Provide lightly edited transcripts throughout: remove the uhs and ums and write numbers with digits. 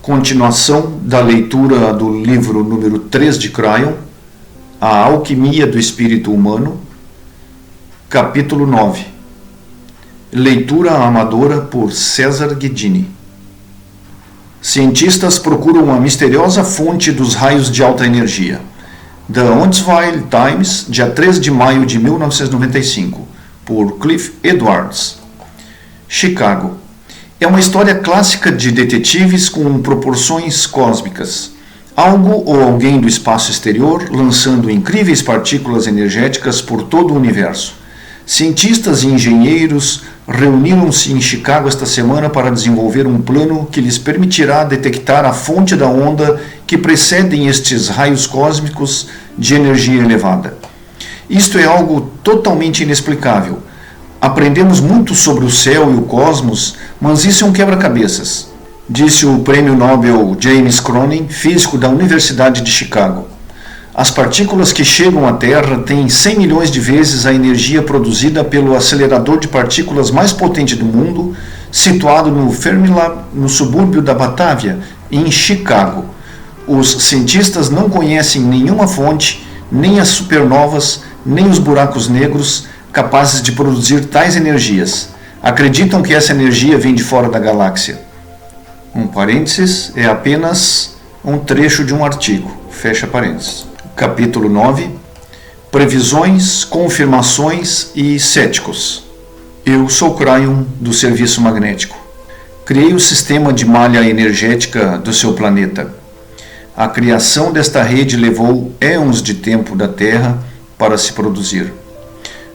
Continuação da leitura do livro número 3 de Cryon, A Alquimia do Espírito Humano, capítulo 9. Leitura amadora por César Guidini. Cientistas procuram a misteriosa fonte dos raios de alta energia. The Huntsville Times, dia 3 de maio de 1995, por Cliff Edwards. Chicago. É uma história clássica de detetives com proporções cósmicas. Algo ou alguém do espaço exterior lançando incríveis partículas energéticas por todo o universo. Cientistas e engenheiros reuniram-se em Chicago esta semana para desenvolver um plano que lhes permitirá detectar a fonte da onda que precedem estes raios cósmicos de energia elevada. Isto é algo totalmente inexplicável. Aprendemos muito sobre o céu e o cosmos, mas isso é um quebra-cabeças, disse o prêmio Nobel James Cronin, físico da Universidade de Chicago. As partículas que chegam à Terra têm 100 milhões de vezes a energia produzida pelo acelerador de partículas mais potente do mundo, situado no Fermilab, no subúrbio da Batávia, em Chicago. Os cientistas não conhecem nenhuma fonte, nem as supernovas, nem os buracos negros, capazes de produzir tais energias. Acreditam que essa energia vem de fora da galáxia. Um parênteses é apenas um trecho de um artigo. Fecha parênteses. Capítulo 9. Previsões, confirmações e céticos. Eu sou Cryon, do Serviço Magnético. Criei o sistema de malha energética do seu planeta. A criação desta rede levou éons de tempo da Terra para se produzir.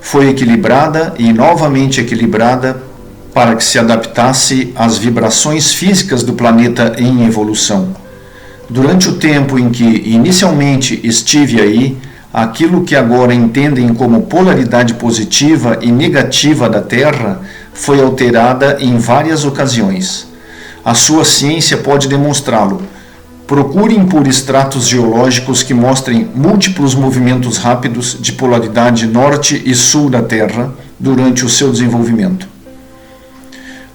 Foi equilibrada e novamente equilibrada para que se adaptasse às vibrações físicas do planeta em evolução. Durante o tempo em que inicialmente estive aí, aquilo que agora entendem como polaridade positiva e negativa da Terra foi alterada em várias ocasiões. A sua ciência pode demonstrá-lo. Procurem por estratos geológicos que mostrem múltiplos movimentos rápidos de polaridade norte e sul da Terra durante o seu desenvolvimento.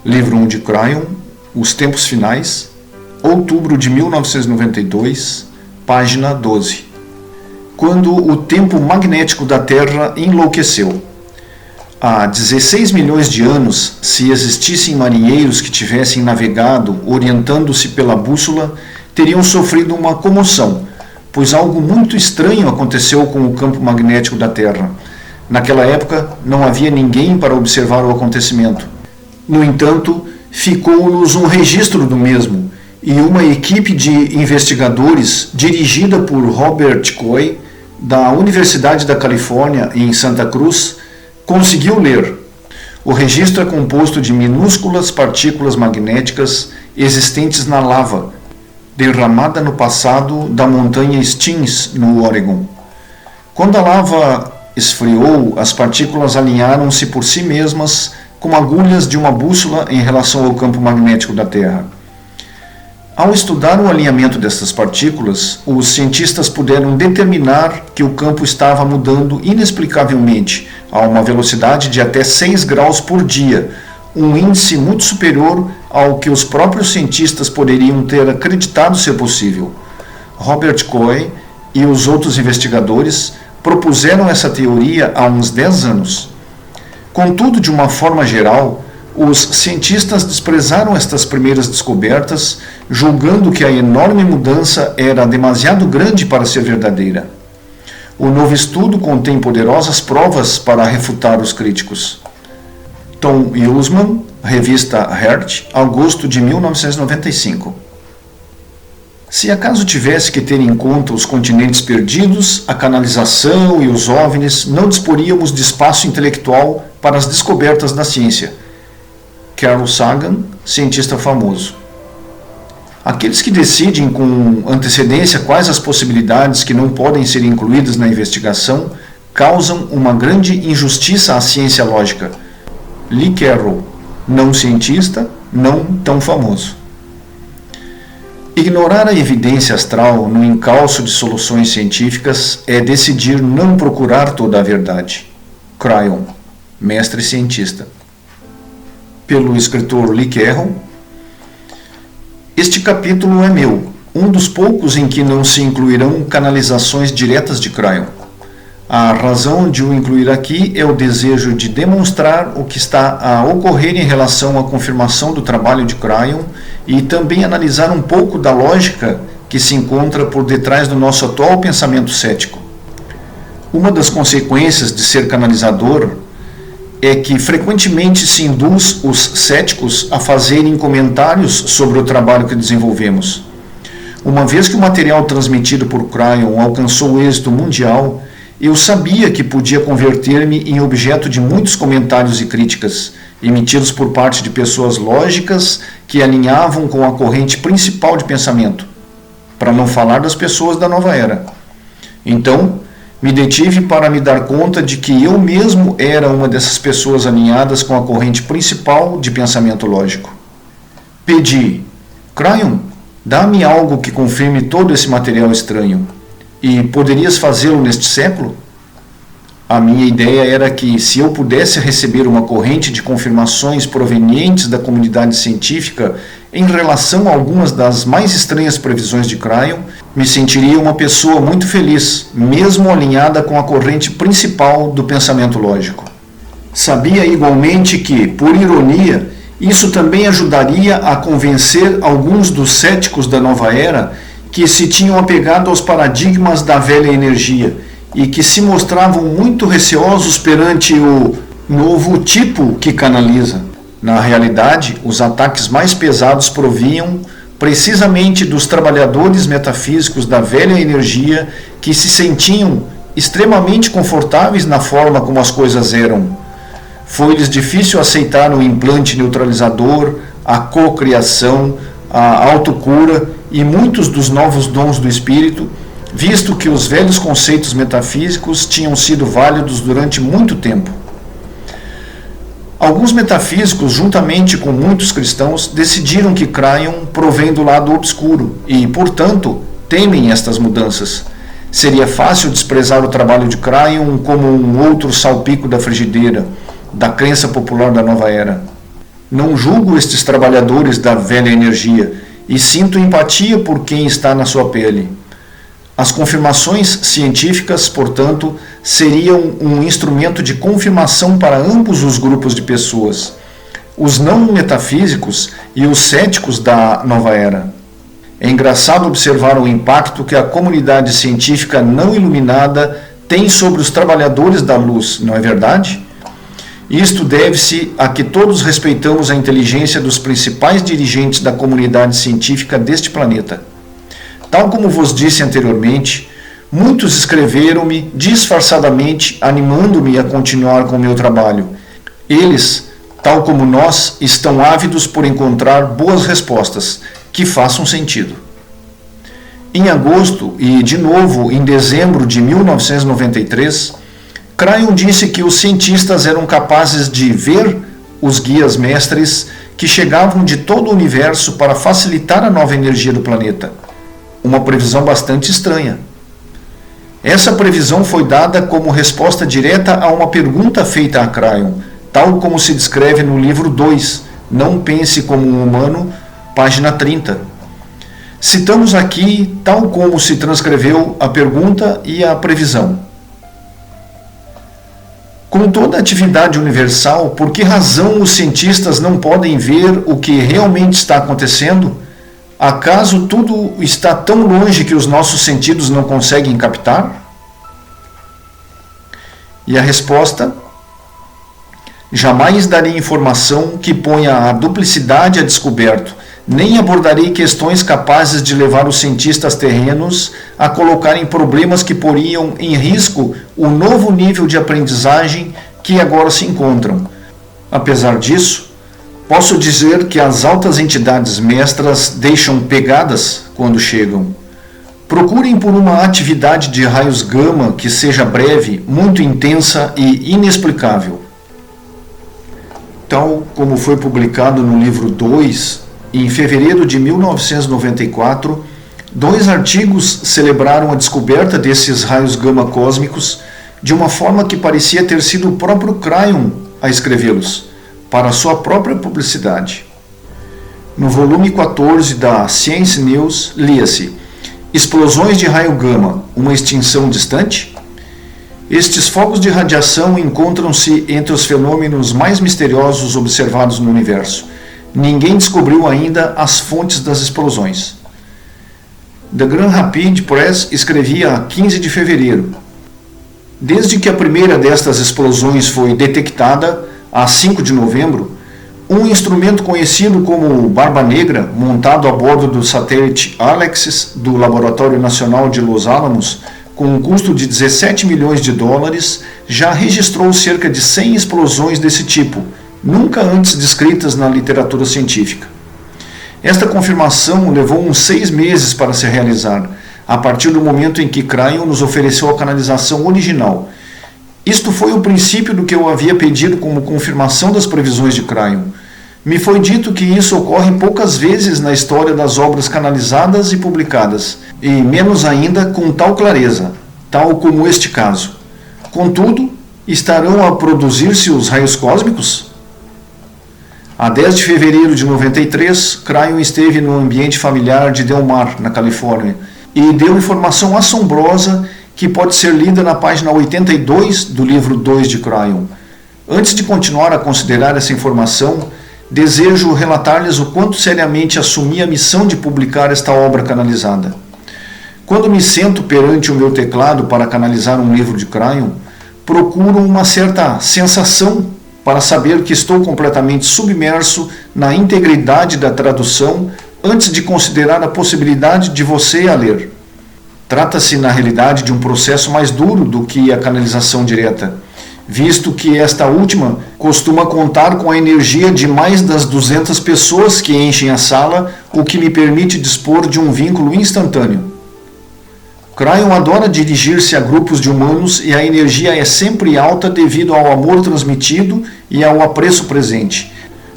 Livro 1 de Cryon, Os Tempos Finais, outubro de 1992, página 12. Quando o tempo magnético da Terra enlouqueceu. Há 16 milhões de anos, se existissem marinheiros que tivessem navegado orientando-se pela bússola, teriam sofrido uma comoção, pois algo muito estranho aconteceu com o campo magnético da Terra. Naquela época, não havia ninguém para observar o acontecimento. No entanto, ficou-nos um registro do mesmo, e uma equipe de investigadores, dirigida por Robert Coy, da Universidade da Califórnia, em Santa Cruz, conseguiu ler. O registro é composto de minúsculas partículas magnéticas existentes na lava, derramada no passado da montanha Steens, no Oregon. Quando a lava esfriou, as partículas alinharam-se por si mesmas como agulhas de uma bússola em relação ao campo magnético da Terra. Ao estudar o alinhamento dessas partículas, os cientistas puderam determinar que o campo estava mudando inexplicavelmente a uma velocidade de até 6 graus por dia, um índice muito superior ao que os próprios cientistas poderiam ter acreditado ser possível. Robert Coy e os outros investigadores propuseram essa teoria há uns 10 anos. Contudo, de uma forma geral, os cientistas desprezaram estas primeiras descobertas, julgando que a enorme mudança era demasiado grande para ser verdadeira. O novo estudo contém poderosas provas para refutar os críticos. Tom Ullman, revista Heart, agosto de 1995. Se acaso tivesse que ter em conta os continentes perdidos, a canalização e os OVNIs, não disporíamos de espaço intelectual para as descobertas da ciência. Carl Sagan, cientista famoso. Aqueles que decidem com antecedência quais as possibilidades que não podem ser incluídas na investigação causam uma grande injustiça à ciência lógica. Lee Carroll, não cientista, não tão famoso. Ignorar a evidência astral no encalço de soluções científicas é decidir não procurar toda a verdade. Cryon, mestre cientista. Pelo escritor Lee Carroll. Este capítulo é meu, um dos poucos em que não se incluirão canalizações diretas de Cryon. A razão de o incluir aqui é o desejo de demonstrar o que está a ocorrer em relação à confirmação do trabalho de Cryon e também analisar um pouco da lógica que se encontra por detrás do nosso atual pensamento cético. Uma das consequências de ser canalizador é que frequentemente se induz os céticos a fazerem comentários sobre o trabalho que desenvolvemos. Uma vez que o material transmitido por Cryon alcançou êxito mundial, eu sabia que podia converter-me em objeto de muitos comentários e críticas, emitidos por parte de pessoas lógicas que alinhavam com a corrente principal de pensamento, para não falar das pessoas da nova era. Então, me detive para me dar conta de que eu mesmo era uma dessas pessoas alinhadas com a corrente principal de pensamento lógico. Pedi: Cryon, dá-me algo que confirme todo esse material estranho. E poderias fazê-lo neste século? A minha ideia era que, se eu pudesse receber uma corrente de confirmações provenientes da comunidade científica em relação a algumas das mais estranhas previsões de Cryon, me sentiria uma pessoa muito feliz, mesmo alinhada com a corrente principal do pensamento lógico. Sabia igualmente que, por ironia, isso também ajudaria a convencer alguns dos céticos da nova era que se tinham apegado aos paradigmas da velha energia e que se mostravam muito receosos perante o novo tipo que canaliza. Na realidade, os ataques mais pesados provinham precisamente dos trabalhadores metafísicos da velha energia que se sentiam extremamente confortáveis na forma como as coisas eram. Foi-lhes difícil aceitar o implante neutralizador, a cocriação, a autocura e muitos dos novos dons do espírito, visto que os velhos conceitos metafísicos tinham sido válidos durante muito tempo. Alguns metafísicos, juntamente com muitos cristãos, decidiram que Cryon provém do lado obscuro e, portanto, temem estas mudanças. Seria fácil desprezar o trabalho de Cryon como um outro salpico da frigideira, da crença popular da nova era. Não julgo estes trabalhadores da velha energia e sinto empatia por quem está na sua pele. As confirmações científicas, portanto, seriam um instrumento de confirmação para ambos os grupos de pessoas, os não metafísicos e os céticos da nova era. É engraçado observar o impacto que a comunidade científica não iluminada tem sobre os trabalhadores da luz, não é verdade? Isto deve-se a que todos respeitamos a inteligência dos principais dirigentes da comunidade científica deste planeta. Tal como vos disse anteriormente, muitos escreveram-me disfarçadamente, animando-me a continuar com meu trabalho. Eles, tal como nós, estão ávidos por encontrar boas respostas, que façam sentido. Em agosto e, de novo, em dezembro de 1993, Cryon disse que os cientistas eram capazes de ver os guias mestres que chegavam de todo o universo para facilitar a nova energia do planeta. Uma previsão bastante estranha. Essa previsão foi dada como resposta direta a uma pergunta feita a Cryon, tal como se descreve no livro 2, Não Pense Como um Humano, página 30. Citamos aqui tal como se transcreveu a pergunta e a previsão. Com toda a atividade universal, por que razão os cientistas não podem ver o que realmente está acontecendo? Acaso tudo está tão longe que os nossos sentidos não conseguem captar? E a resposta: jamais darei informação que ponha a duplicidade a descoberto, nem abordarei questões capazes de levar os cientistas terrenos a colocarem problemas que poriam em risco o novo nível de aprendizagem que agora se encontram. Apesar disso, posso dizer que as altas entidades mestras deixam pegadas quando chegam. Procurem por uma atividade de raios gama que seja breve, muito intensa e inexplicável. Tal como foi publicado no livro 2, em fevereiro de 1994, 2 artigos celebraram a descoberta desses raios gama cósmicos de uma forma que parecia ter sido o próprio Cryon a escrevê-los, para sua própria publicidade. No volume 14 da Science News, lia-se: explosões de raio gama, uma extinção distante? Estes fogos de radiação encontram-se entre os fenômenos mais misteriosos observados no universo. Ninguém descobriu ainda as fontes das explosões. The Grand Rapids Press escrevia a 15 de fevereiro. Desde que a primeira destas explosões foi detectada, a 5 de novembro, um instrumento conhecido como Barba Negra, montado a bordo do satélite Alexis do Laboratório Nacional de Los Alamos, com um custo de 17 milhões de dólares, já registrou cerca de 100 explosões desse tipo, nunca antes descritas na literatura científica. Esta confirmação levou uns 6 meses para se realizar, a partir do momento em que Cryon nos ofereceu a canalização original. Isto foi o princípio do que eu havia pedido como confirmação das previsões de Cryon. Me foi dito que isso ocorre poucas vezes na história das obras canalizadas e publicadas, e menos ainda com tal clareza, tal como este caso. Contudo, estarão a produzir-se os raios cósmicos? A 10 de fevereiro de 93, Cryon esteve no ambiente familiar de Del Mar, na Califórnia, e deu informação assombrosa que pode ser lida na página 82 do livro 2 de Cryon. Antes de continuar a considerar essa informação, desejo relatar-lhes o quanto seriamente assumi a missão de publicar esta obra canalizada. Quando me sento perante o meu teclado para canalizar um livro de Cryon, procuro uma certa sensação para saber que estou completamente submerso na integridade da tradução antes de considerar a possibilidade de você a ler. Trata-se, na realidade, de um processo mais duro do que a canalização direta, visto que esta última costuma contar com a energia de mais das 200 pessoas que enchem a sala, o que me permite dispor de um vínculo instantâneo. Cryon adora dirigir-se a grupos de humanos e a energia é sempre alta devido ao amor transmitido e ao apreço presente.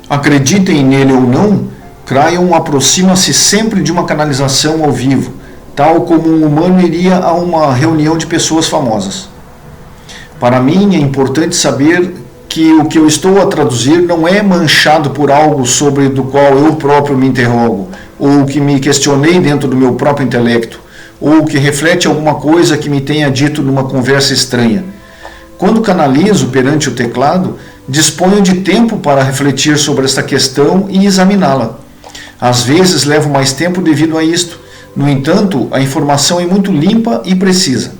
Acreditem nele ou não, Cryon aproxima-se sempre de uma canalização ao vivo, tal como um humano iria a uma reunião de pessoas famosas. Para mim é importante saber que o que eu estou a traduzir não é manchado por algo sobre do qual eu próprio me interrogo, ou que me questionei dentro do meu próprio intelecto, ou que reflete alguma coisa que me tenha dito numa conversa estranha. Quando canalizo perante o teclado, disponho de tempo para refletir sobre esta questão e examiná-la. Às vezes levo mais tempo devido a isto. No entanto, a informação é muito limpa e precisa.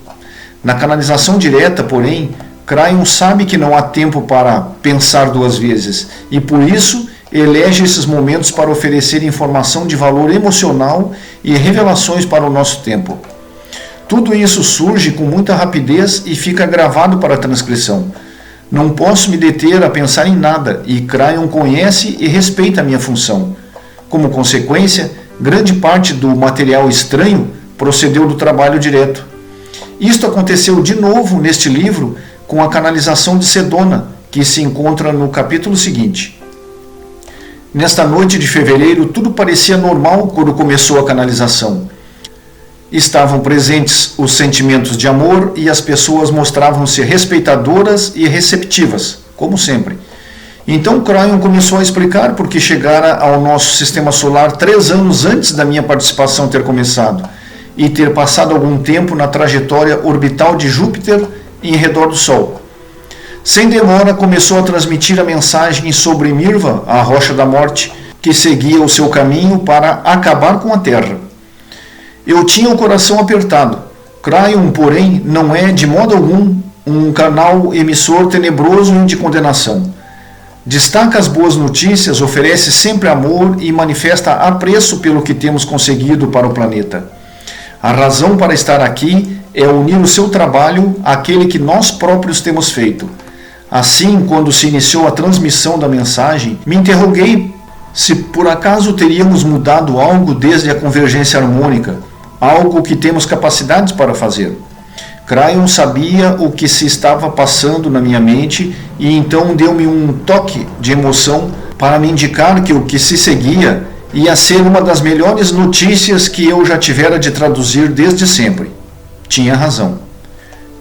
Na canalização direta, porém, Cryon sabe que não há tempo para pensar duas vezes e, por isso, elege esses momentos para oferecer informação de valor emocional e revelações para o nosso tempo. Tudo isso surge com muita rapidez e fica gravado para a transcrição. Não posso me deter a pensar em nada e Cryon conhece e respeita a minha função. Como consequência, grande parte do material estranho procedeu do trabalho direto. Isto aconteceu de novo neste livro com a canalização de Sedona, que se encontra no capítulo seguinte. Nesta noite de fevereiro, tudo parecia normal quando começou a canalização. Estavam presentes os sentimentos de amor e as pessoas mostravam-se respeitadoras e receptivas, como sempre. Então Cryon começou a explicar por que chegara ao nosso sistema solar 3 anos antes da minha participação ter começado e ter passado algum tempo na trajetória orbital de Júpiter em redor do Sol. Sem demora, começou a transmitir a mensagem sobre Mirva, a rocha da morte, que seguia o seu caminho para acabar com a Terra. Eu tinha o coração apertado. Cryon, porém, não é de modo algum um canal emissor tenebroso e de condenação. Destaca as boas notícias, oferece sempre amor e manifesta apreço pelo que temos conseguido para o planeta. A razão para estar aqui é unir o seu trabalho àquele que nós próprios temos feito. Assim, quando se iniciou a transmissão da mensagem, me interroguei se por acaso teríamos mudado algo desde a convergência harmônica, algo que temos capacidades para fazer. Cryon sabia o que se estava passando na minha mente e então deu-me um toque de emoção para me indicar que o que se seguia ia ser uma das melhores notícias que eu já tivera de traduzir desde sempre. Tinha razão.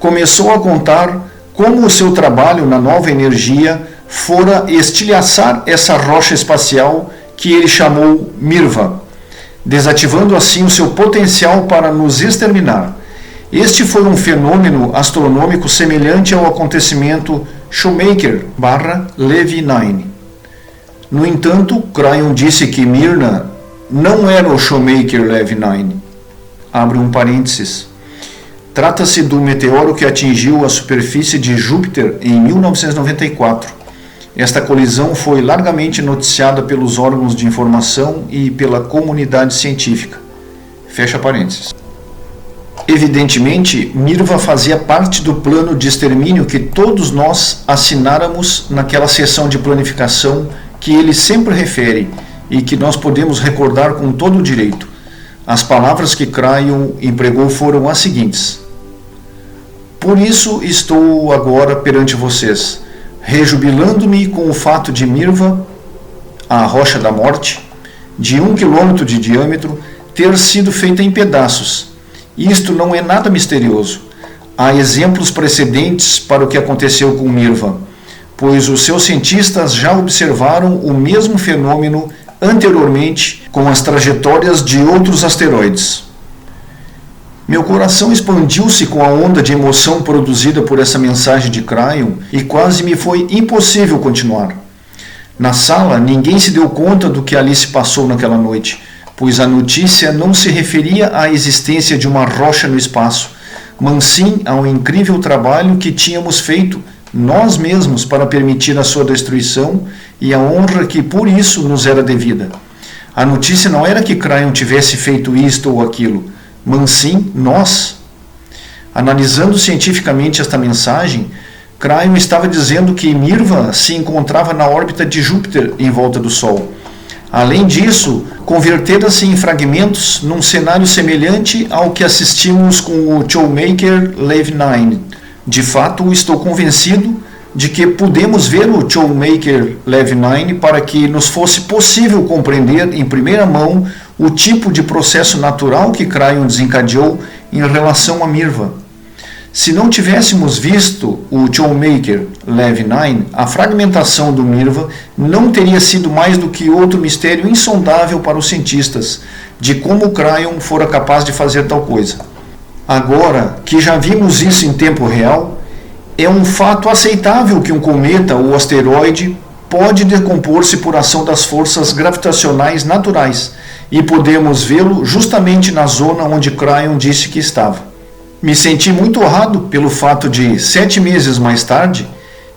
Começou a contar como o seu trabalho na nova energia fora estilhaçar essa rocha espacial que ele chamou Mirva, desativando assim o seu potencial para nos exterminar. Este foi um fenômeno astronômico semelhante ao acontecimento Shoemaker/Levy 9. No entanto, Cryon disse que Myrna não era o Shoemaker-Levy 9. Abre um parênteses. Trata-se do meteoro que atingiu a superfície de Júpiter em 1994. Esta colisão foi largamente noticiada pelos órgãos de informação e pela comunidade científica. Fecha parênteses. Evidentemente, Mirva fazia parte do plano de extermínio que todos nós assináramos naquela sessão de planificação que ele sempre refere e que nós podemos recordar com todo o direito. As palavras que Cryon empregou foram as seguintes: por isso estou agora perante vocês, rejubilando-me com o fato de Mirva, a rocha da morte, de 1 quilômetro de diâmetro, ter sido feita em pedaços. Isto não é nada misterioso. Há exemplos precedentes para o que aconteceu com Mirva, pois os seus cientistas já observaram o mesmo fenômeno anteriormente com as trajetórias de outros asteroides. Meu coração expandiu-se com a onda de emoção produzida por essa mensagem de Cryon e quase me foi impossível continuar. Na sala, ninguém se deu conta do que ali se passou naquela noite, pois a notícia não se referia à existência de uma rocha no espaço, mas sim ao incrível trabalho que tínhamos feito nós mesmos para permitir a sua destruição e a honra que por isso nos era devida. A notícia não era que Cryon tivesse feito isto ou aquilo, mas sim nós. Analisando cientificamente esta mensagem, Cryon estava dizendo que Mirva se encontrava na órbita de Júpiter em volta do Sol. Além disso, convertera-se em fragmentos num cenário semelhante ao que assistimos com o Shoemaker-Levy 9. De fato, estou convencido de que pudemos ver o Shoemaker-Levy 9 para que nos fosse possível compreender em primeira mão o tipo de processo natural que Cryon desencadeou em relação a Mirva. Se não tivéssemos visto o Shoemaker-Levy 9, a fragmentação do Mirva não teria sido mais do que outro mistério insondável para os cientistas de como Cryon fora capaz de fazer tal coisa. Agora que já vimos isso em tempo real, é um fato aceitável que um cometa ou asteroide pode decompor-se por ação das forças gravitacionais naturais e podemos vê-lo justamente na zona onde Cryon disse que estava. Me senti muito honrado pelo fato de, 7 meses mais tarde,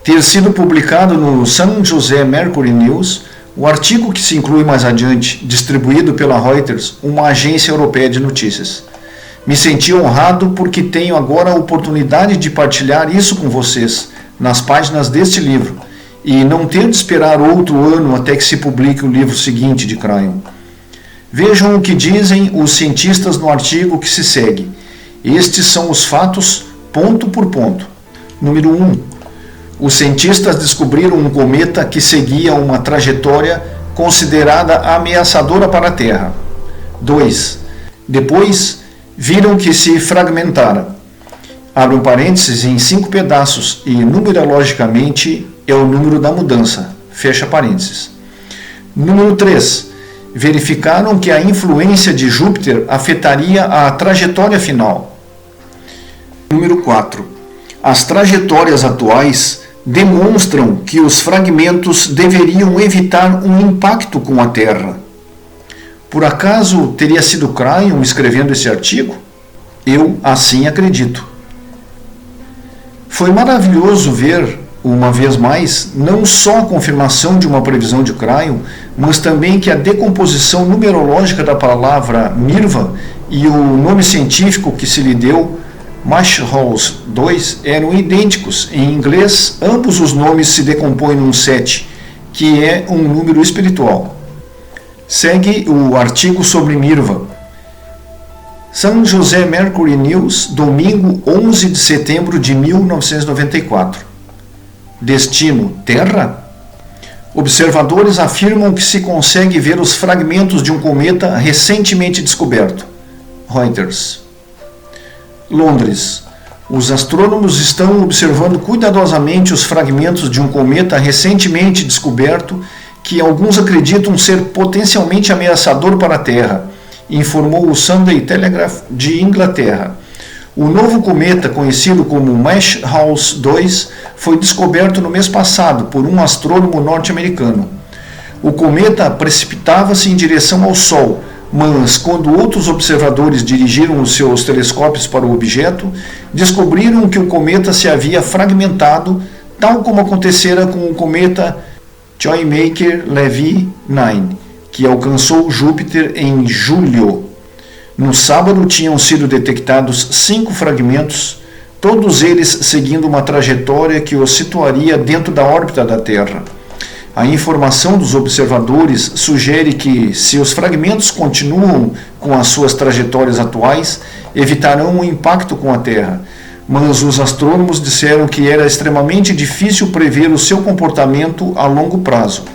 ter sido publicado no San Jose Mercury News o artigo que se inclui mais adiante, distribuído pela Reuters, uma agência europeia de notícias. Me senti honrado porque tenho agora a oportunidade de partilhar isso com vocês nas páginas deste livro e não ter de esperar outro ano até que se publique o livro seguinte de Cryon. Vejam o que dizem os cientistas no artigo que se segue. Estes são os fatos, ponto por ponto. Número 1. Os cientistas descobriram um cometa que seguia uma trajetória considerada ameaçadora para a Terra. 2. Depois, viram que se fragmentara. Abre um parênteses em 5 pedaços e, numerologicamente, é o número da mudança. Fecha parênteses. Número 3. Verificaram que a influência de Júpiter afetaria a trajetória final. Número 4. As trajetórias atuais demonstram que os fragmentos deveriam evitar um impacto com a Terra. Por acaso teria sido Cryon escrevendo esse artigo? Eu assim acredito. Foi maravilhoso ver, uma vez mais, não só a confirmação de uma previsão de Cryon, mas também que a decomposição numerológica da palavra Mirva e o nome científico que se lhe deu, Marshalls 2, eram idênticos. Em inglês, ambos os nomes se decompõem num 7, que é um número espiritual. Segue o artigo sobre Mirva. San Jose Mercury News, domingo 11 de setembro de 1994. Destino: Terra? Observadores afirmam que se consegue ver os fragmentos de um cometa recentemente descoberto. Reuters. Londres. Os astrônomos estão observando cuidadosamente os fragmentos de um cometa recentemente descoberto que alguns acreditam ser potencialmente ameaçador para a Terra, informou o Sunday Telegraph de Inglaterra. O novo cometa, conhecido como Mesh House 2, foi descoberto no mês passado por um astrônomo norte-americano. O cometa precipitava-se em direção ao Sol, mas quando outros observadores dirigiram os seus telescópios para o objeto, descobriram que o cometa se havia fragmentado, tal como acontecera com o cometa Shoemaker-Levy 9, que alcançou Júpiter em julho. No sábado tinham sido detectados 5 fragmentos, todos eles seguindo uma trajetória que os situaria dentro da órbita da Terra. A informação dos observadores sugere que, se os fragmentos continuam com as suas trajetórias atuais, evitarão um impacto com a Terra, mas os astrônomos disseram que era extremamente difícil prever o seu comportamento a longo prazo.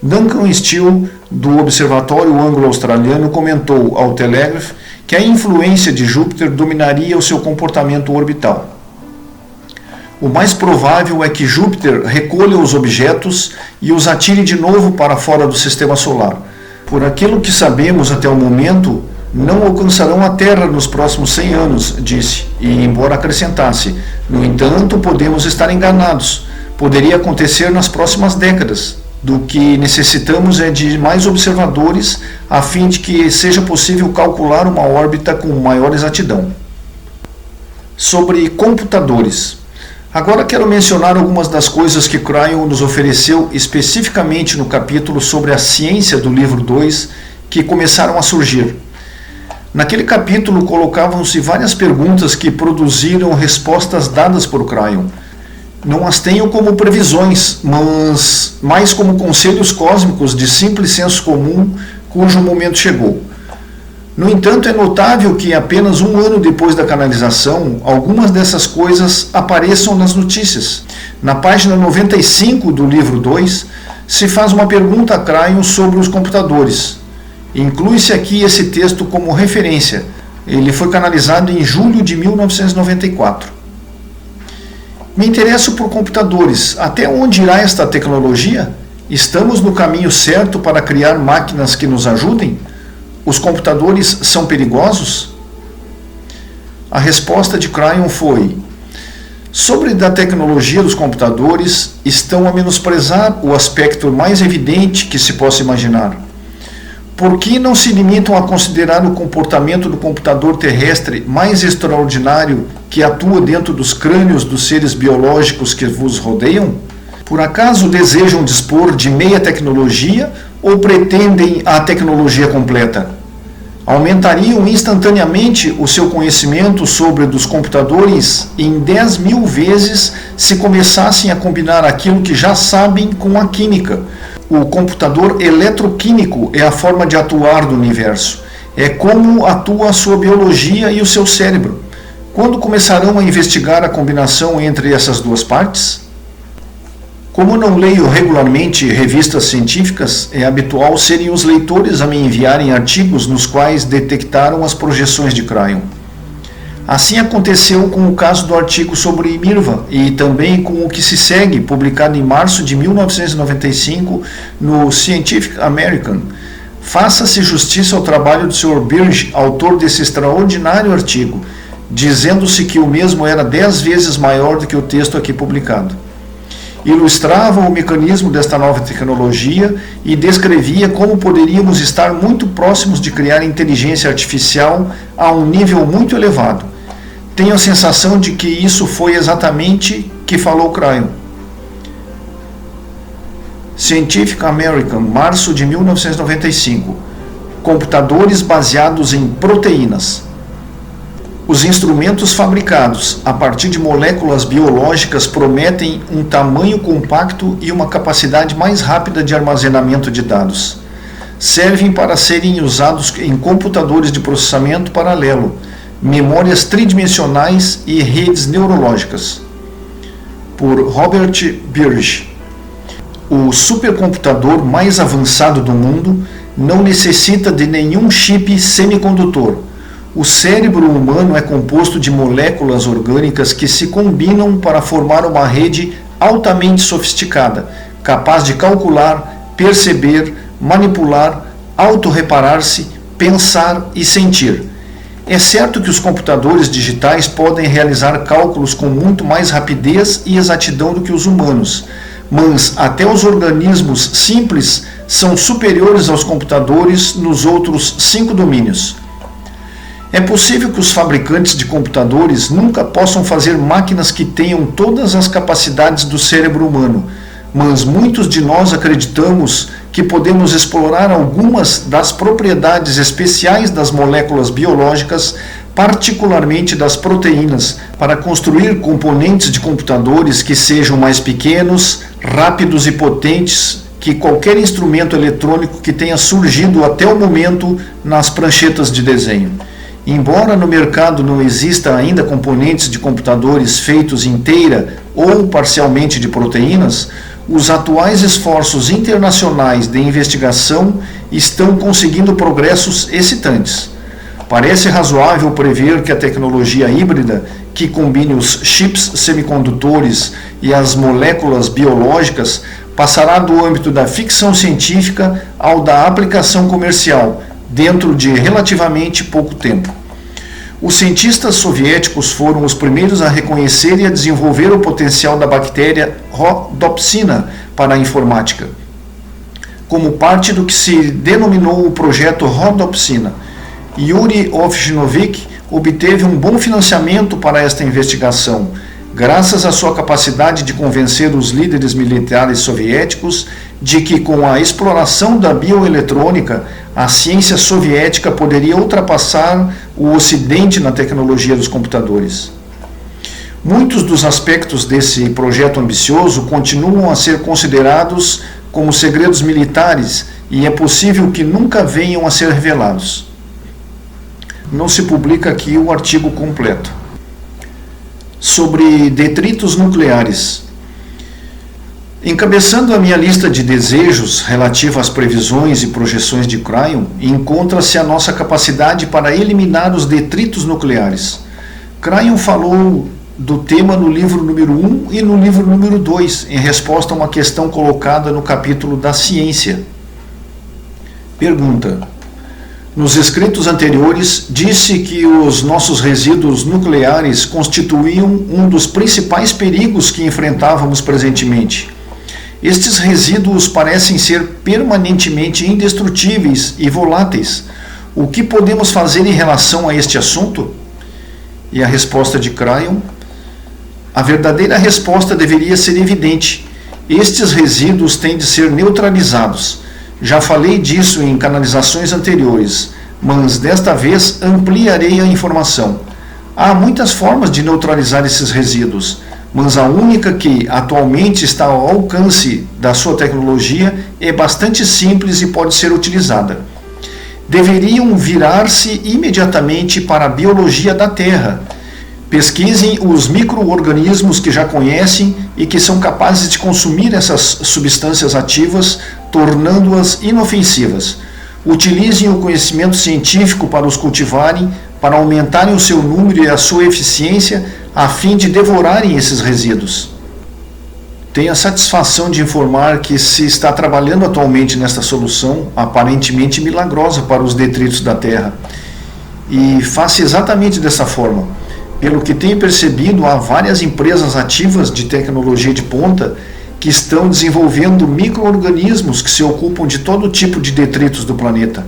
Duncan Steele, do Observatório Anglo-Australiano, comentou ao Telegraph que a influência de Júpiter dominaria o seu comportamento orbital. O mais provável é que Júpiter recolha os objetos e os atire de novo para fora do Sistema Solar. Por aquilo que sabemos até o momento, não alcançarão a Terra nos próximos 100 anos, disse, e embora acrescentasse, no entanto, podemos estar enganados. Poderia acontecer nas próximas décadas. Do que necessitamos é de mais observadores, a fim de que seja possível calcular uma órbita com maior exatidão. Sobre computadores. Agora quero mencionar algumas das coisas que Cryon nos ofereceu especificamente no capítulo sobre a ciência do livro 2, que começaram a surgir. Naquele capítulo colocavam-se várias perguntas que produziram respostas dadas por Cryon. Não as tenho como previsões, mas mais como conselhos cósmicos de simples senso comum cujo momento chegou. No entanto, é notável que apenas um ano depois da canalização, algumas dessas coisas apareçam nas notícias. Na página 95 do livro 2, se faz uma pergunta a Cryon sobre os computadores. Inclui-se aqui esse texto como referência. Ele foi canalizado em julho de 1994. Me interesso por computadores. Até onde irá esta tecnologia? Estamos no caminho certo para criar máquinas que nos ajudem? Os computadores são perigosos? A resposta de Cryon foi: sobre da tecnologia dos computadores, estão a menosprezar o aspecto mais evidente que se possa imaginar. Por que não se limitam a considerar o comportamento do computador terrestre mais extraordinário que atua dentro dos crânios dos seres biológicos que vos rodeiam? Por acaso desejam dispor de meia tecnologia ou pretendem a tecnologia completa? Aumentariam instantaneamente o seu conhecimento sobre dos computadores em 10.000 vezes se começassem a combinar aquilo que já sabem com a química. O computador eletroquímico é a forma de atuar do universo. É como atua a sua biologia e o seu cérebro. Quando começarão a investigar a combinação entre essas duas partes? Como não leio regularmente revistas científicas, é habitual serem os leitores a me enviarem artigos nos quais detectaram as projeções de Cryon. Assim aconteceu com o caso do artigo sobre Mirva e também com o que se segue, publicado em março de 1995 no Scientific American. Faça-se justiça ao trabalho do Sr. Birge, autor desse extraordinário artigo, dizendo-se que o mesmo era 10 vezes maior do que o texto aqui publicado. Ilustrava o mecanismo desta nova tecnologia e descrevia como poderíamos estar muito próximos de criar inteligência artificial a um nível muito elevado. Tenho a sensação de que isso foi exatamente que falou Cryon. Scientific American, março de 1995. Computadores baseados em proteínas. Os instrumentos fabricados a partir de moléculas biológicas prometem um tamanho compacto e uma capacidade mais rápida de armazenamento de dados. Servem para serem usados em computadores de processamento paralelo, memórias tridimensionais e redes neurológicas. Por Robert Birge. O supercomputador mais avançado do mundo não necessita de nenhum chip semicondutor. O cérebro humano é composto de moléculas orgânicas que se combinam para formar uma rede altamente sofisticada, capaz de calcular, perceber, manipular, autorreparar-se, pensar e sentir. É certo que os computadores digitais podem realizar cálculos com muito mais rapidez e exatidão do que os humanos, mas até os organismos simples são superiores aos computadores nos outros 5 domínios. É possível que os fabricantes de computadores nunca possam fazer máquinas que tenham todas as capacidades do cérebro humano, mas muitos de nós acreditamos que podemos explorar algumas das propriedades especiais das moléculas biológicas, particularmente das proteínas, para construir componentes de computadores que sejam mais pequenos, rápidos e potentes que qualquer instrumento eletrônico que tenha surgido até o momento nas pranchetas de desenho. Embora no mercado não exista ainda componentes de computadores feitos inteira ou parcialmente de proteínas, os atuais esforços internacionais de investigação estão conseguindo progressos excitantes. Parece razoável prever que a tecnologia híbrida, que combine os chips semicondutores e as moléculas biológicas, passará do âmbito da ficção científica ao da aplicação comercial, dentro de relativamente pouco tempo. Os cientistas soviéticos foram os primeiros a reconhecer e a desenvolver o potencial da bactéria Rhodopsina para a informática, como parte do que se denominou o projeto Rhodopsina. Yuri Ovchinovich obteve um bom financiamento para esta investigação, graças à sua capacidade de convencer os líderes militares soviéticos de que, com a exploração da bioeletrônica, a ciência soviética poderia ultrapassar o Ocidente na tecnologia dos computadores. Muitos dos aspectos desse projeto ambicioso continuam a ser considerados como segredos militares e é possível que nunca venham a ser revelados. Não se publica aqui o artigo completo. Sobre detritos nucleares. Encabeçando a minha lista de desejos relativa às previsões e projeções de Cryon, encontra-se a nossa capacidade para eliminar os detritos nucleares. Cryon falou do tema no livro número 1 e no livro número 2, em resposta a uma questão colocada no capítulo da ciência. Pergunta: nos escritos anteriores, disse que os nossos resíduos nucleares constituíam um dos principais perigos que enfrentávamos presentemente. Estes resíduos parecem ser permanentemente indestrutíveis e voláteis. O que podemos fazer em relação a este assunto? E a resposta de Cryon: a verdadeira resposta deveria ser evidente. Estes resíduos têm de ser neutralizados. Já falei disso em canalizações anteriores, mas desta vez ampliarei a informação. Há muitas formas de neutralizar esses resíduos, mas a única que atualmente está ao alcance da sua tecnologia é bastante simples e pode ser utilizada. Deveriam virar-se imediatamente para a biologia da Terra. Pesquisem os micro-organismos que já conhecem e que são capazes de consumir essas substâncias ativas, tornando-as inofensivas. Utilizem o conhecimento científico para os cultivarem, para aumentarem o seu número e a sua eficiência, a fim de devorarem esses resíduos. Tenho a satisfação de informar que se está trabalhando atualmente nesta solução, aparentemente milagrosa para os detritos da Terra. E faça exatamente dessa forma. Pelo que tenho percebido, há várias empresas ativas de tecnologia de ponta que estão desenvolvendo micro-organismos que se ocupam de todo tipo de detritos do planeta.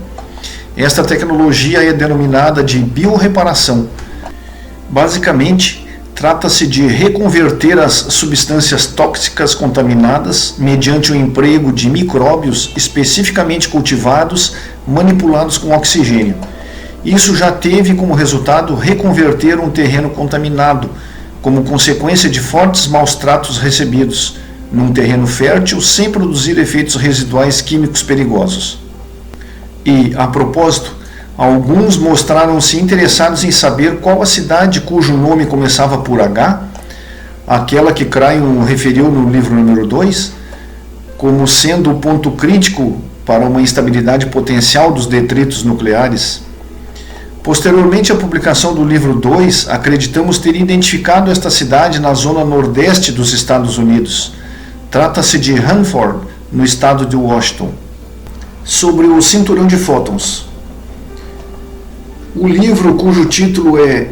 Esta tecnologia é denominada de biorreparação. Basicamente, trata-se de reconverter as substâncias tóxicas contaminadas mediante o emprego de micróbios especificamente cultivados, manipulados com oxigênio. Isso já teve como resultado reconverter um terreno contaminado, como consequência de fortes maus-tratos recebidos, num terreno fértil sem produzir efeitos residuais químicos perigosos. E, a propósito, alguns mostraram-se interessados em saber qual a cidade cujo nome começava por H, aquela que Cryon referiu no livro número 2, como sendo o ponto crítico para uma instabilidade potencial dos detritos nucleares. Posteriormente à publicação do livro 2, acreditamos ter identificado esta cidade na zona nordeste dos Estados Unidos. Trata-se de Hanford, no estado de Washington. Sobre o cinturão de fótons. O livro, cujo título é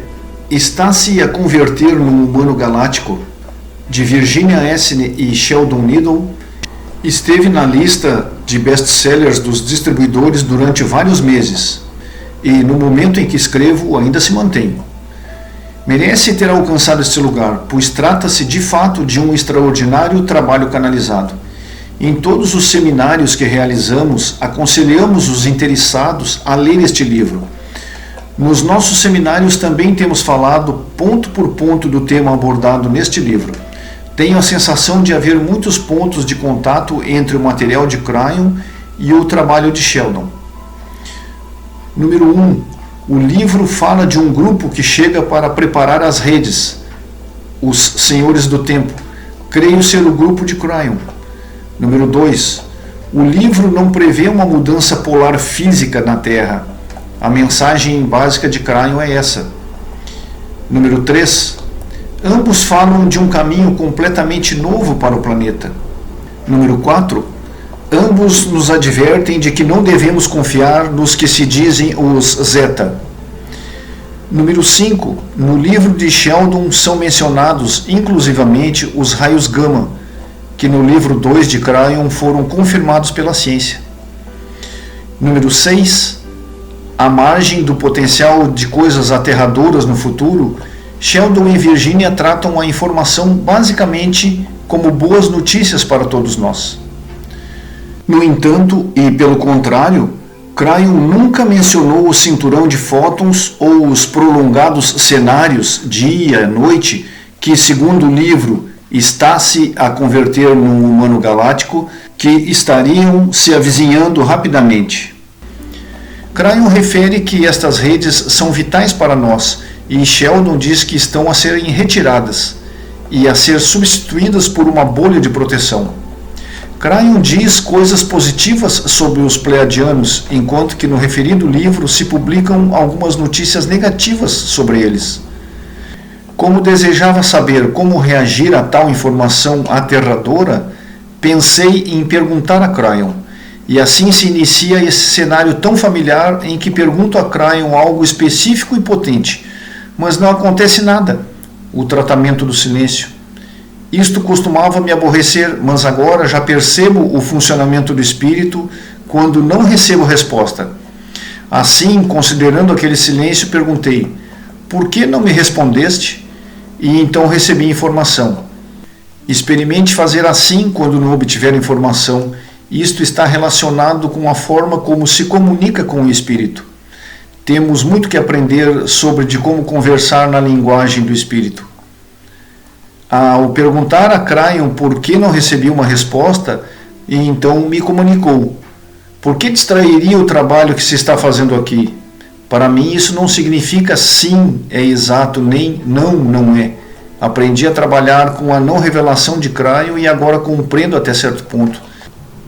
Está-se a Converter num Humano Galáctico, de Virginia Essene e Sheldon Needle, esteve na lista de best-sellers dos distribuidores durante vários meses e, no momento em que escrevo, ainda se mantém. Merece ter alcançado este lugar, pois trata-se de fato de um extraordinário trabalho canalizado. Em todos os seminários que realizamos, aconselhamos os interessados a ler este livro. Nos nossos seminários também temos falado ponto por ponto do tema abordado neste livro. Tenho a sensação de haver muitos pontos de contato entre o material de Cryon e o trabalho de Sheldon. Número 1. O livro fala de um grupo que chega para preparar as redes, os Senhores do Tempo. Creio ser o grupo de Cryon. Número 2. O livro não prevê uma mudança polar física na Terra. A mensagem básica de Cryon é essa. Número 3. Ambos falam de um caminho completamente novo para o planeta. Número 4. Ambos nos advertem de que não devemos confiar nos que se dizem os Zeta. Número 5. No livro de Sheldon são mencionados inclusivamente os raios gama, que no livro 2 de Cryon foram confirmados pela ciência. Número 6. À margem do potencial de coisas aterradoras no futuro, Sheldon e Virginia tratam a informação basicamente como boas notícias para todos nós. No entanto, e pelo contrário, Cryon nunca mencionou o cinturão de fótons ou os prolongados cenários dia, noite, que, segundo o livro, está-se a converter num humano galáctico, que estariam se avizinhando rapidamente. Cryon refere que estas redes são vitais para nós, e Sheldon diz que estão a serem retiradas e a ser substituídas por uma bolha de proteção. Cryon diz coisas positivas sobre os pleiadianos, enquanto que no referido livro se publicam algumas notícias negativas sobre eles. Como desejava saber como reagir a tal informação aterradora, pensei em perguntar a Cryon, e assim se inicia esse cenário tão familiar em que pergunto a Cryon algo específico e potente, mas não acontece nada. O tratamento do silêncio. Isto costumava me aborrecer, mas agora já percebo o funcionamento do espírito quando não recebo resposta. Assim, considerando aquele silêncio, perguntei: por que não me respondeste? E então recebi informação. Experimente fazer assim quando não obtiver informação. Isto está relacionado com a forma como se comunica com o espírito. Temos muito que aprender sobre de como conversar na linguagem do espírito. Ao perguntar a Cryon por que não recebi uma resposta, então me comunicou: por que distrairia o trabalho que se está fazendo aqui? Para mim isso não significa sim é exato, nem não é. Aprendi a trabalhar com a não revelação de Cryon e agora compreendo até certo ponto.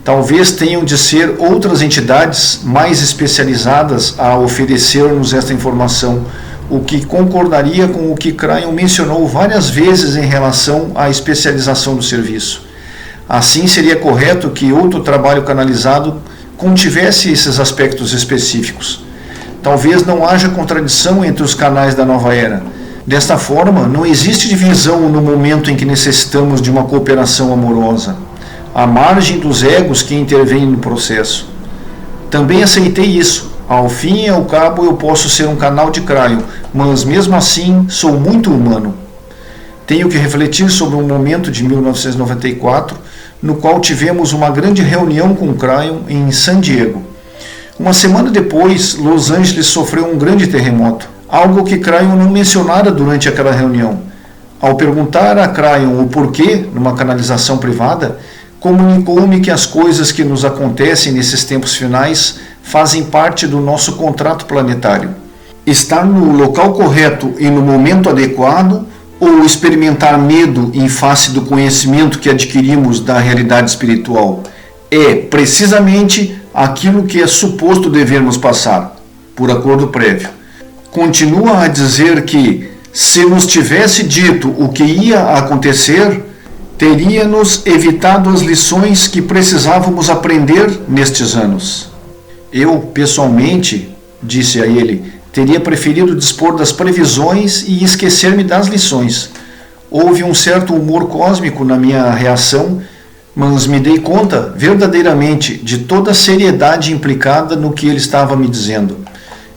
Talvez tenham de ser outras entidades mais especializadas a oferecer-nos esta informação, o que concordaria com o que Cryon mencionou várias vezes em relação à especialização do serviço. Assim, seria correto que outro trabalho canalizado contivesse esses aspectos específicos. Talvez não haja contradição entre os canais da nova era. Desta forma, não existe divisão no momento em que necessitamos de uma cooperação amorosa, à margem dos egos que intervêm no processo. Também aceitei isso. Ao fim e ao cabo eu posso ser um canal de Cryon, mas mesmo assim sou muito humano. Tenho que refletir sobre um momento de 1994, no qual tivemos uma grande reunião com Cryon em San Diego. Uma semana depois, Los Angeles sofreu um grande terremoto, algo que Cryon não mencionara durante aquela reunião. Ao perguntar a Cryon o porquê, numa canalização privada, comunicou-me que as coisas que nos acontecem nesses tempos finais fazem parte do nosso contrato planetário. Estar no local correto e no momento adequado, ou experimentar medo em face do conhecimento que adquirimos da realidade espiritual, é precisamente aquilo que é suposto devermos passar, por acordo prévio. Continua a dizer que, se nos tivesse dito o que ia acontecer, teria-nos evitado as lições que precisávamos aprender nestes anos. Eu, pessoalmente, disse a ele, teria preferido dispor das previsões e esquecer-me das lições. Houve um certo humor cósmico na minha reação, mas me dei conta, verdadeiramente, de toda a seriedade implicada no que ele estava me dizendo.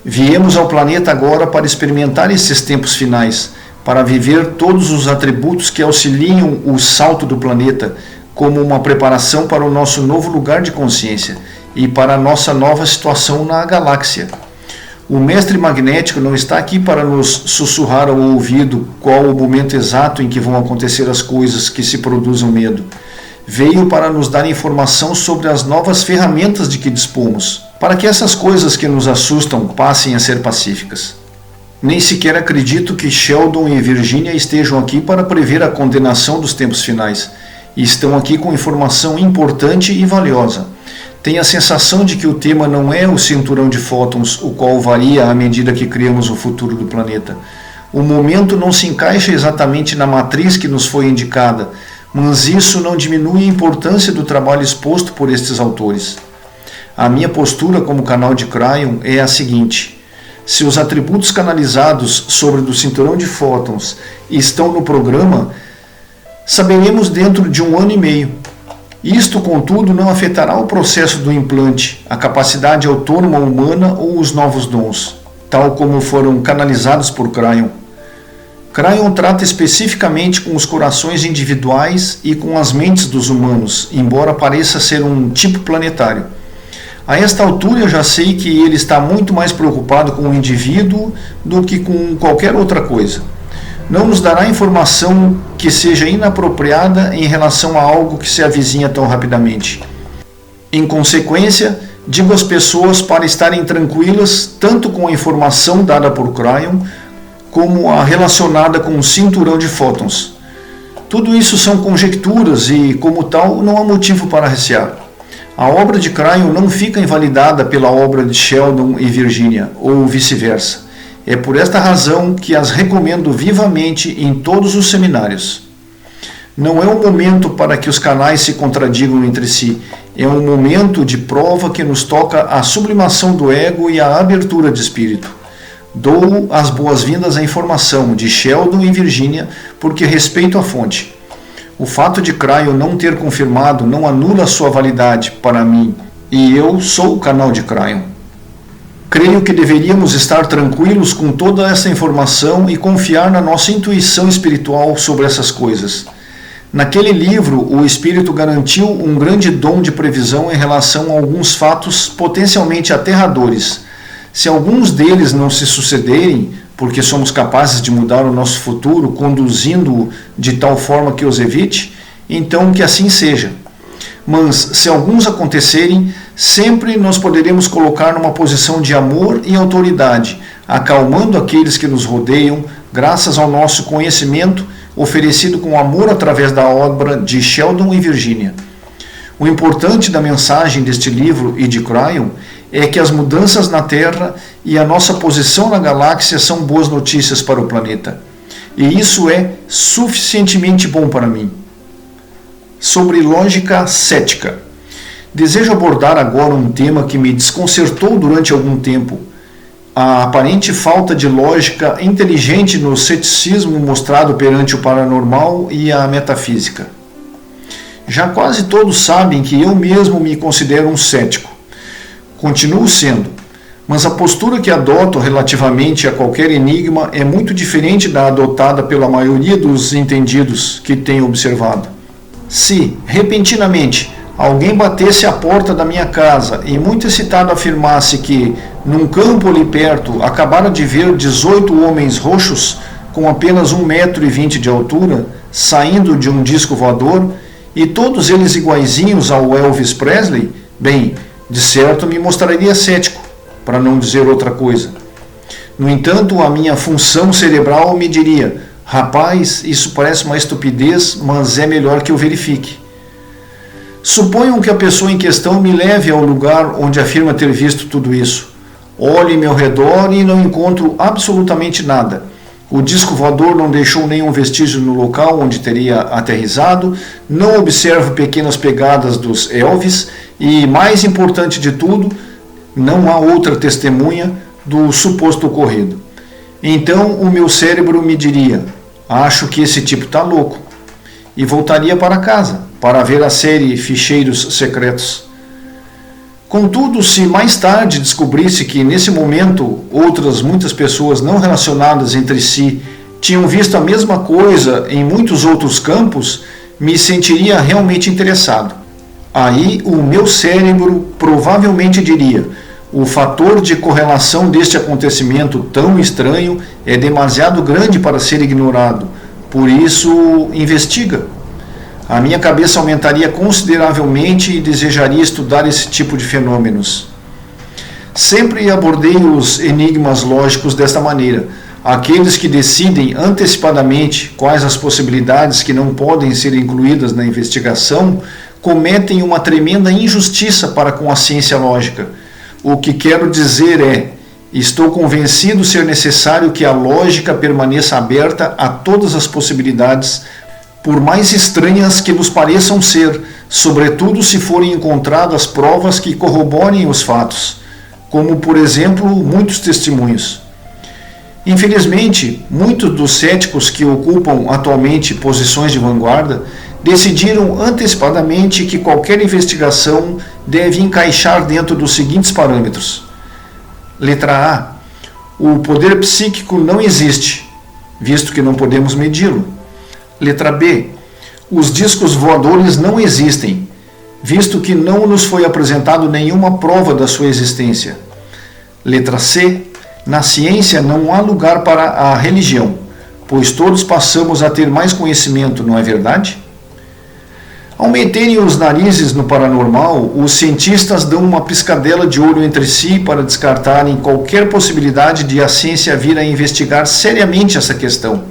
Viemos ao planeta agora para experimentar esses tempos finais, para viver todos os atributos que auxiliam o salto do planeta, como uma preparação para o nosso novo lugar de consciência e para a nossa nova situação na galáxia. O mestre magnético não está aqui para nos sussurrar ao ouvido qual o momento exato em que vão acontecer as coisas que se produzem o medo. Veio para nos dar informação sobre as novas ferramentas de que dispomos, para que essas coisas que nos assustam passem a ser pacíficas. Nem sequer acredito que Sheldon e Virginia estejam aqui para prever a condenação dos tempos finais, e estão aqui com informação importante e valiosa. Tenho a sensação de que o tema não é o cinturão de fótons, o qual varia à medida que criamos o futuro do planeta. O momento não se encaixa exatamente na matriz que nos foi indicada, mas isso não diminui a importância do trabalho exposto por estes autores. A minha postura como canal de Cryon é a seguinte: se os atributos canalizados sobre do cinturão de fótons estão no programa, saberemos dentro de 1 ano e meio. Isto, contudo, não afetará o processo do implante, a capacidade autônoma humana ou os novos dons, tal como foram canalizados por Cryon. Cryon trata especificamente com os corações individuais e com as mentes dos humanos, embora pareça ser um tipo planetário. A esta altura eu já sei que ele está muito mais preocupado com o indivíduo do que com qualquer outra coisa. Não nos dará informação que seja inapropriada em relação a algo que se avizinha tão rapidamente. Em consequência, digo às pessoas para estarem tranquilas tanto com a informação dada por Cryon como a relacionada com o cinturão de fótons. Tudo isso são conjecturas e, como tal, não há motivo para recear. A obra de Cryon não fica invalidada pela obra de Sheldon e Virginia, ou vice-versa. É por esta razão que as recomendo vivamente em todos os seminários. Não é um momento para que os canais se contradigam entre si, é um momento de prova que nos toca a sublimação do ego e a abertura de espírito. Dou as boas-vindas à informação de Sheldon e Virginia porque respeito a fonte. O fato de Cryon não ter confirmado não anula sua validade para mim, e eu sou o canal de Cryon. Creio que deveríamos estar tranquilos com toda essa informação e confiar na nossa intuição espiritual sobre essas coisas. Naquele livro, o Espírito garantiu um grande dom de previsão em relação a alguns fatos potencialmente aterradores. Se alguns deles não se sucederem, porque somos capazes de mudar o nosso futuro, conduzindo-o de tal forma que os evite, então que assim seja. Mas, se alguns acontecerem, sempre nós poderemos colocar numa posição de amor e autoridade, acalmando aqueles que nos rodeiam, graças ao nosso conhecimento oferecido com amor através da obra de Sheldon e Virginia. O importante da mensagem deste livro e de Cryon é que as mudanças na Terra e a nossa posição na galáxia são boas notícias para o planeta. E isso é suficientemente bom para mim. Sobre lógica cética. Desejo abordar agora um tema que me desconcertou durante algum tempo: a aparente falta de lógica inteligente no ceticismo mostrado perante o paranormal e a metafísica. Já quase todos sabem que eu mesmo me considero um cético. Continuo sendo, mas a postura que adoto relativamente a qualquer enigma é muito diferente da adotada pela maioria dos entendidos que tenho observado. Se, repentinamente, alguém batesse à porta da minha casa e muito excitado afirmasse que, num campo ali perto, acabara de ver 18 homens roxos com apenas 1,20 m de altura, saindo de um disco voador, e todos eles iguaizinhos ao Elvis Presley, bem, de certo me mostraria cético, para não dizer outra coisa. No entanto, a minha função cerebral me diria: rapaz, isso parece uma estupidez, mas é melhor que eu verifique. Suponham que a pessoa em questão me leve ao lugar onde afirma ter visto tudo isso. Olho em meu redor e não encontro absolutamente nada. O disco voador não deixou nenhum vestígio no local onde teria aterrissado, não observo pequenas pegadas dos Elvis e, mais importante de tudo, não há outra testemunha do suposto ocorrido. Então o meu cérebro me diria: acho que esse tipo está louco, e voltaria para casa para ver a série Ficheiros Secretos. Contudo, se mais tarde descobrisse que nesse momento outras muitas pessoas não relacionadas entre si tinham visto a mesma coisa em muitos outros campos, me sentiria realmente interessado. Aí o meu cérebro provavelmente diria: o fator de correlação deste acontecimento tão estranho é demasiado grande para ser ignorado, por isso investiga. A minha cabeça aumentaria consideravelmente e desejaria estudar esse tipo de fenômenos. Sempre abordei os enigmas lógicos desta maneira. Aqueles que decidem antecipadamente quais as possibilidades que não podem ser incluídas na investigação cometem uma tremenda injustiça para com a ciência lógica. O que quero dizer é: estou convencido ser necessário que a lógica permaneça aberta a todas as possibilidades, por mais estranhas que nos pareçam ser, sobretudo se forem encontradas provas que corroborem os fatos, como, por exemplo, muitos testemunhos. Infelizmente, muitos dos céticos que ocupam atualmente posições de vanguarda decidiram antecipadamente que qualquer investigação deve encaixar dentro dos seguintes parâmetros. Letra A. O poder psíquico não existe, visto que não podemos medi-lo. Letra B. Os discos voadores não existem, visto que não nos foi apresentado nenhuma prova da sua existência. Letra C. Na ciência não há lugar para a religião, pois todos passamos a ter mais conhecimento, não é verdade? Ao meterem os narizes no paranormal, os cientistas dão uma piscadela de olho entre si para descartarem qualquer possibilidade de a ciência vir a investigar seriamente essa questão.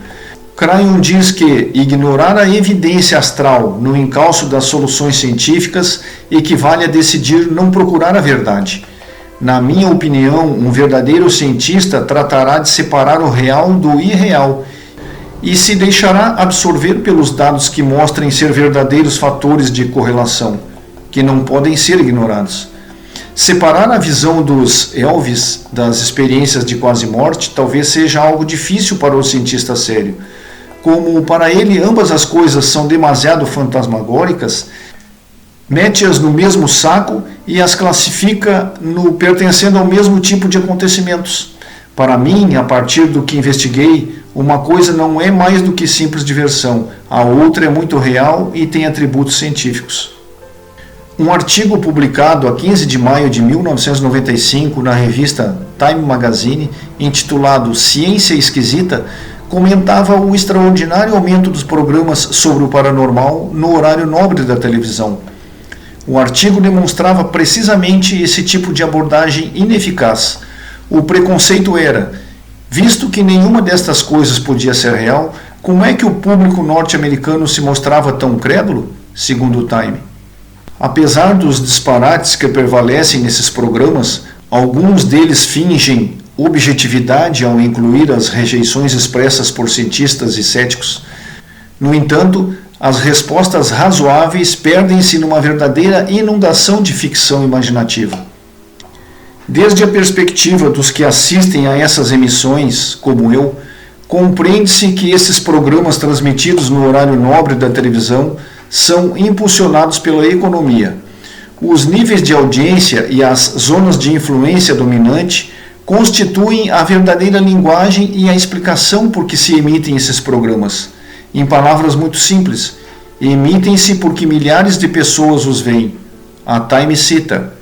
Crayon diz que ignorar a evidência astral no encalço das soluções científicas equivale a decidir não procurar a verdade. Na minha opinião, um verdadeiro cientista tratará de separar o real do irreal e se deixará absorver pelos dados que mostrem ser verdadeiros fatores de correlação, que não podem ser ignorados. Separar a visão dos Elvis das experiências de quase-morte talvez seja algo difícil para o cientista sério. Como para ele ambas as coisas são demasiado fantasmagóricas, mete-as no mesmo saco e as classifica no pertencendo ao mesmo tipo de acontecimentos. Para mim, a partir do que investiguei, uma coisa não é mais do que simples diversão, a outra é muito real e tem atributos científicos. Um artigo publicado a 15 de maio de 1995 na revista Time Magazine, intitulado Ciência Esquisita, comentava o extraordinário aumento dos programas sobre o paranormal no horário nobre da televisão. O artigo demonstrava precisamente esse tipo de abordagem ineficaz. O preconceito era: visto que nenhuma destas coisas podia ser real, como é que o público norte-americano se mostrava tão crédulo? Segundo o Time. Apesar dos disparates que prevalecem nesses programas, alguns deles fingem objetividade ao incluir as rejeições expressas por cientistas e céticos. No entanto, as respostas razoáveis perdem-se numa verdadeira inundação de ficção imaginativa. Desde a perspectiva dos que assistem a essas emissões, como eu, compreende-se que esses programas transmitidos no horário nobre da televisão são impulsionados pela economia. Os níveis de audiência e as zonas de influência dominante constituem a verdadeira linguagem e a explicação por que se emitem esses programas. Em palavras muito simples, emitem-se porque milhares de pessoas os veem. A Time cita: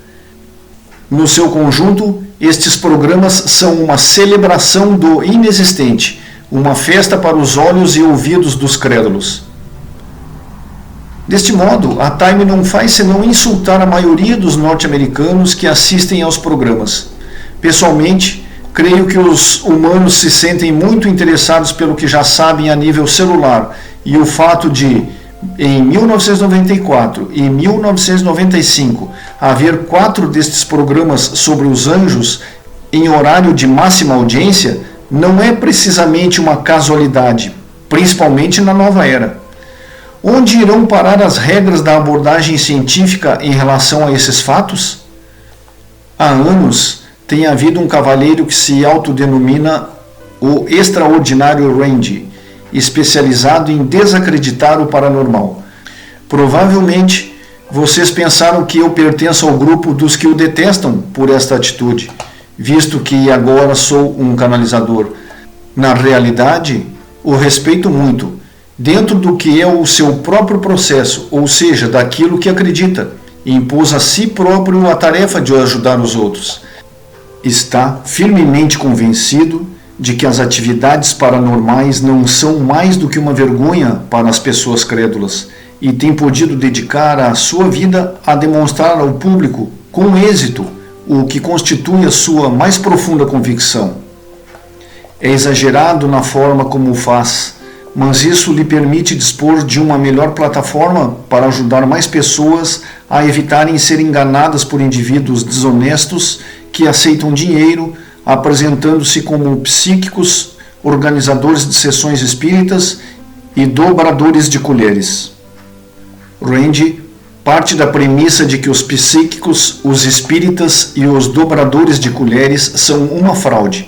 no seu conjunto, estes programas são uma celebração do inexistente, uma festa para os olhos e ouvidos dos crédulos. Deste modo, a Time não faz senão insultar a maioria dos norte-americanos que assistem aos programas. Pessoalmente, creio que os humanos se sentem muito interessados pelo que já sabem a nível celular, e o fato de, em 1994 e 1995, haver 4 destes programas sobre os anjos em horário de máxima audiência não é precisamente uma casualidade, principalmente na nova era. Onde irão parar as regras da abordagem científica em relação a esses fatos? Há anos tem havido um cavalheiro que se autodenomina o Extraordinário Randy, especializado em desacreditar o paranormal. Provavelmente vocês pensaram que eu pertenço ao grupo dos que o detestam por esta atitude, visto que agora sou um canalizador. Na realidade, o respeito muito, dentro do que é o seu próprio processo, ou seja, daquilo que acredita, e impôs a si próprio a tarefa de ajudar os outros. Está firmemente convencido de que as atividades paranormais não são mais do que uma vergonha para as pessoas crédulas, e tem podido dedicar a sua vida a demonstrar ao público, com êxito, o que constitui a sua mais profunda convicção. É exagerado na forma como o faz, mas isso lhe permite dispor de uma melhor plataforma para ajudar mais pessoas a evitarem ser enganadas por indivíduos desonestos que aceitam dinheiro, apresentando-se como psíquicos, organizadores de sessões espíritas e dobradores de colheres. Randy parte da premissa de que os psíquicos, os espíritas e os dobradores de colheres são uma fraude.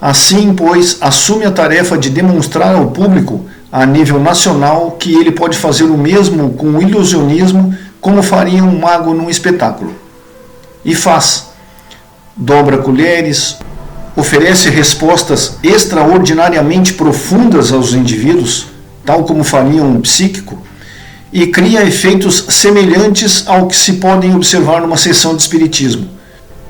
Assim, pois, assume a tarefa de demonstrar ao público, a nível nacional, que ele pode fazer o mesmo com o ilusionismo como faria um mago num espetáculo. E faz. Dobra colheres, oferece respostas extraordinariamente profundas aos indivíduos, tal como faria um psíquico, e cria efeitos semelhantes ao que se podem observar numa sessão de espiritismo.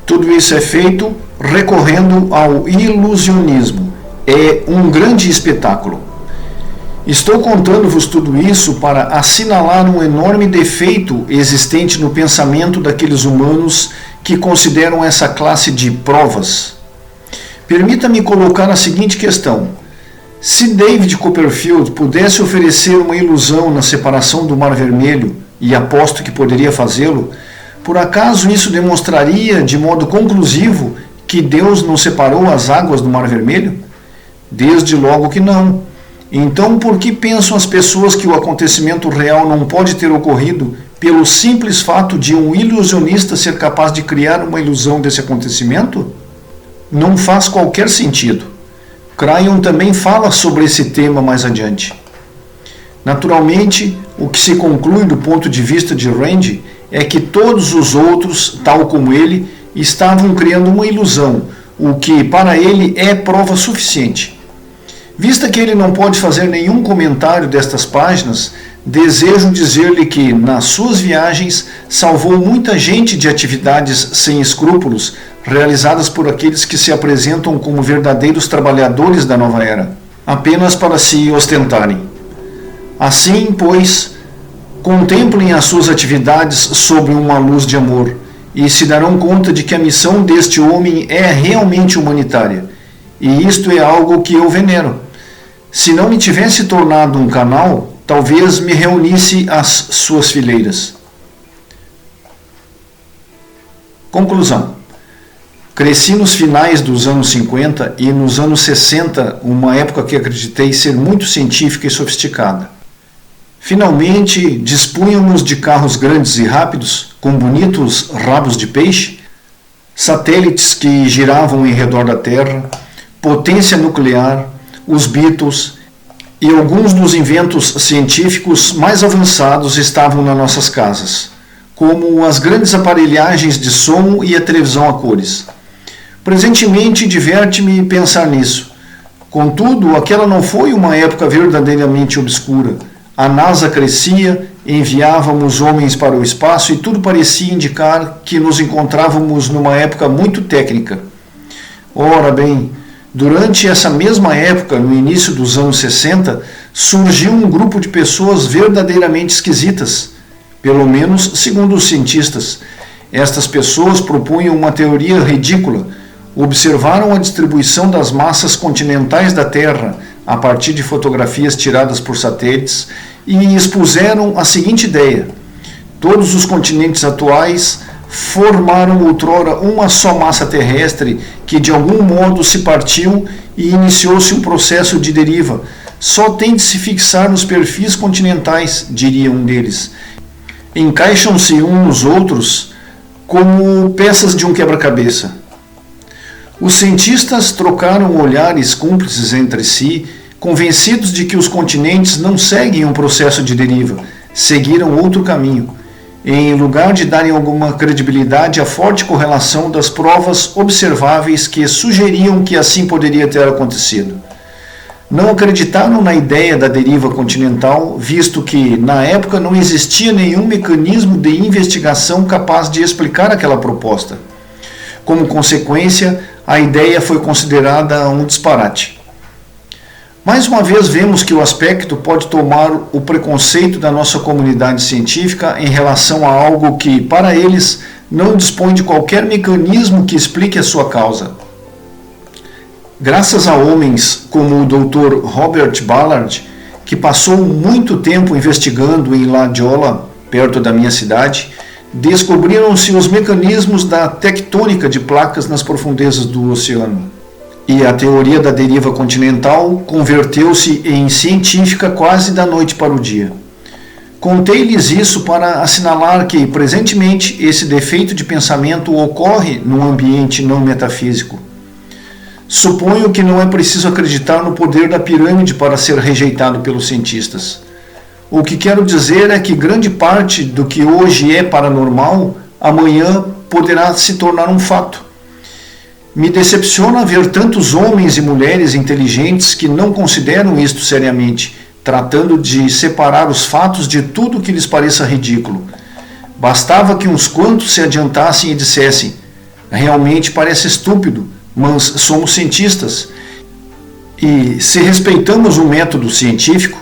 Tudo isso é feito recorrendo ao ilusionismo. É um grande espetáculo. Estou contando-vos tudo isso para assinalar um enorme defeito existente no pensamento daqueles humanos que consideram essa classe de provas. Permita-me colocar a seguinte questão. Se David Copperfield pudesse oferecer uma ilusão na separação do Mar Vermelho, e aposto que poderia fazê-lo, por acaso isso demonstraria de modo conclusivo que Deus não separou as águas do Mar Vermelho? Desde logo que não. Então, por que pensam as pessoas que o acontecimento real não pode ter ocorrido pelo simples fato de um ilusionista ser capaz de criar uma ilusão desse acontecimento? Não faz qualquer sentido. Crayon também fala sobre esse tema mais adiante. Naturalmente, o que se conclui do ponto de vista de Randy é que todos os outros, tal como ele, estavam criando uma ilusão, o que para ele é prova suficiente. Vista que ele não pode fazer nenhum comentário destas páginas, desejo dizer-lhe que, nas suas viagens, salvou muita gente de atividades sem escrúpulos, realizadas por aqueles que se apresentam como verdadeiros trabalhadores da nova era, apenas para se ostentarem. Assim, pois, contemplem as suas atividades sob uma luz de amor, e se darão conta de que a missão deste homem é realmente humanitária, e isto é algo que eu venero. Se não me tivesse tornado um canal, talvez me reunisse às suas fileiras. Conclusão. Cresci nos finais dos anos 50 e nos anos 60, uma época que acreditei ser muito científica e sofisticada. Finalmente, dispunhamos de carros grandes e rápidos, com bonitos rabos de peixe, satélites que giravam em redor da Terra, potência nuclear, os Beatles e alguns dos inventos científicos mais avançados estavam nas nossas casas, como as grandes aparelhagens de som e a televisão a cores. Presentemente, diverte-me pensar nisso. Contudo, aquela não foi uma época verdadeiramente obscura. A NASA crescia, enviávamos homens para o espaço e tudo parecia indicar que nos encontrávamos numa época muito técnica. Ora bem, durante essa mesma época, no início dos anos 60, surgiu um grupo de pessoas verdadeiramente esquisitas, pelo menos segundo os cientistas. Estas pessoas propunham uma teoria ridícula. Observaram a distribuição das massas continentais da Terra a partir de fotografias tiradas por satélites e expuseram a seguinte ideia: todos os continentes atuais formaram outrora uma só massa terrestre que de algum modo se partiu e iniciou-se um processo de deriva. Só tem de se fixar nos perfis continentais, diria um deles. Encaixam-se uns nos outros como peças de um quebra-cabeça. Os cientistas trocaram olhares cúmplices entre si, convencidos de que os continentes não seguem um processo de deriva, seguiram outro caminho, em lugar de darem alguma credibilidade à forte correlação das provas observáveis que sugeriam que assim poderia ter acontecido. Não acreditaram na ideia da deriva continental, visto que, na época, não existia nenhum mecanismo de investigação capaz de explicar aquela proposta. Como consequência, a ideia foi considerada um disparate. Mais uma vez vemos que o aspecto pode tomar o preconceito da nossa comunidade científica em relação a algo que, para eles, não dispõe de qualquer mecanismo que explique a sua causa. Graças a homens como o Dr. Robert Ballard, que passou muito tempo investigando em La Jolla, perto da minha cidade, descobriram-se os mecanismos da tectônica de placas nas profundezas do oceano. E a teoria da deriva continental converteu-se em científica quase da noite para o dia. Contei-lhes isso para assinalar que, presentemente, esse defeito de pensamento ocorre num ambiente não metafísico. Suponho que não é preciso acreditar no poder da pirâmide para ser rejeitado pelos cientistas. O que quero dizer é que grande parte do que hoje é paranormal, amanhã poderá se tornar um fato. Me decepciona ver tantos homens e mulheres inteligentes que não consideram isto seriamente, tratando de separar os fatos de tudo que lhes pareça ridículo. Bastava que uns quantos se adiantassem e dissessem: realmente parece estúpido, mas somos cientistas. E se respeitamos o método científico,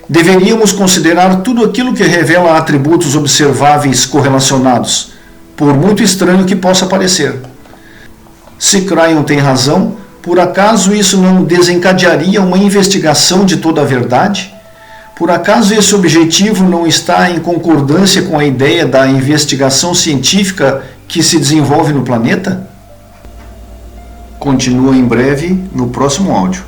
deveríamos considerar tudo aquilo que revela atributos observáveis correlacionados, por muito estranho que possa parecer. Se Cryon tem razão, por acaso isso não desencadearia uma investigação de toda a verdade? Por acaso esse objetivo não está em concordância com a ideia da investigação científica que se desenvolve no planeta? Continua em breve no próximo áudio.